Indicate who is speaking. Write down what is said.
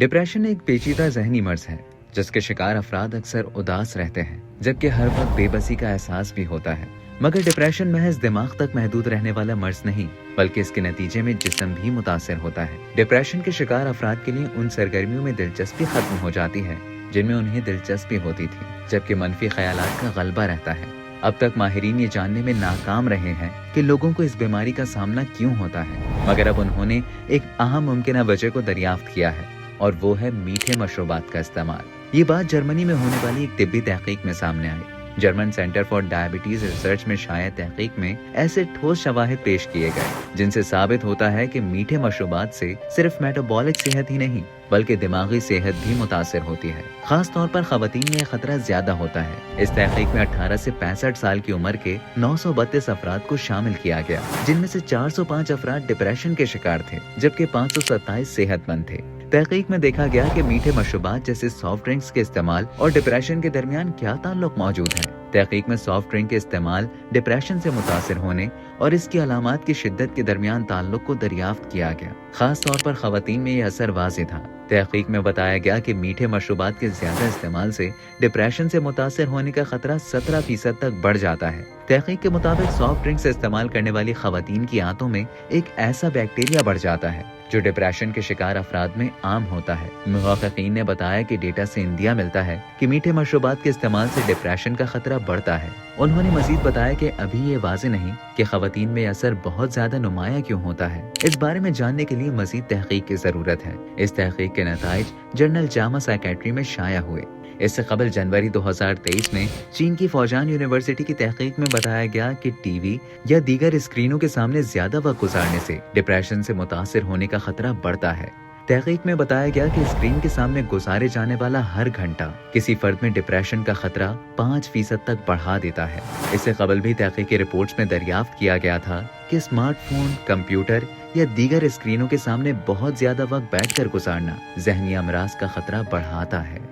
Speaker 1: Depression एक पेचीदा जहनी मर्ज है जिसके शिकार अफराद अक्सर उदास रहते हैं, जबकि हर वक्त बेबसी का एहसास भी होता है। मगर डिप्रेशन महज दिमाग तक महदूद रहने वाला मर्ज नहीं, बल्कि इसके नतीजे में जिस्म भी मुतासर होता है। डिप्रेशन के शिकार अफराद के लिए उन सरगर्मियों में दिलचस्पी खत्म हो जाती है जिनमें उन्हें दिलचस्पी होती थी, जबकि मनफी ख्यालात का गलबा रहता है। अब तक माहिरीन ये जानने में नाकाम रहे हैं कि लोगों को इस बीमारी का सामना क्यों होता है, मगर अब उन्होंने एक अहम मुमकिन वजह को दरियाफ्त किया है, और वो है मीठे मशरूबात का इस्तेमाल। ये बात जर्मनी में होने वाली एक तिब्बी तहकीक में सामने आई। German centre for diabetes research में शाया तहकीक में ऐसे ठोस शवाहिद पेश किए गए जिनसे साबित होता है कि मीठे मशरूबात से सिर्फ मेटाबॉलिक सेहत ही नहीं बल्कि दिमागी सेहत भी मुतासर होती है। खास तौर पर खवातीन में यह खतरा ज्यादा होता है। इस तहकीक में 18 से 65 साल की उम्र के 932 अफराद को शामिल किया गया, जिनमें से 405 अफराद डिप्रेशन के शिकार थे, जबकि 527 सेहतमंद थे। तहकीक में देखा गया कि मीठे मशरूबात जैसे सॉफ्ट ड्रिंक्स के इस्तेमाल और डिप्रेशन के दरमियान क्या ताल्लुक मौजूद है। तहकीक में सॉफ्ट ड्रिंक के इस्तेमाल डिप्रेशन से मुतासर होने और इसकी अलामात की शिद्दत के दरमियान ताल्लुक को दरियाफ्त किया गया। खास तौर पर खवातीन में यह असर वाज़ेह था। तहकीक में बताया गया कि मीठे मशरूबात के ज्यादा इस्तेमाल से डिप्रेशन से मुतासर होने का खतरा 17% तक बढ़ जाता है। तहकीक के मुताबिक सॉफ्ट ड्रिंक से इस्तेमाल करने वाली खवातीन की आंतों में एक ऐसा बैक्टीरिया बढ़ जाता है जो डिप्रेशन के शिकार अफराद में आम होता है। मुहक्किकीन ने बताया कि डेटा से इंदिया मिलता है कि मीठे मशरूबात के इस्तेमाल से डिप्रेशन का खतरा बढ़ता है। उन्होंने मजीद बताया कि अभी ये वाज़ेह नहीं कि खवातीन में असर बहुत ज्यादा नुमाया क्यों होता है। इस बारे में जानने के लिए मजीद तहकीक की जरूरत है। इस तहकीक के नताइज जर्नल जामा साइकेट्री में शाया हुए। इससे कबल जनवरी 2023 में चीन की फौजान यूनिवर्सिटी की तहकीक में बताया गया कि टीवी या दीगर स्क्रीनों के सामने ज्यादा वक्त गुजारने से डिप्रेशन से मुतासिर होने का खतरा बढ़ता है। तहकीक में बताया गया कि स्क्रीन के सामने गुजारे जाने वाला हर घंटा किसी फर्द में डिप्रेशन का खतरा 5% तक बढ़ा देता है। इससे कबल भी तहकीकी रिपोर्ट्स में दरियाफ्त किया गया था कि स्मार्टफोन, कंप्यूटर या दीगर स्क्रीनों के सामने बहुत ज्यादा वक्त बैठकर गुजारना ज़हनी अमराज का खतरा बढ़ाता है।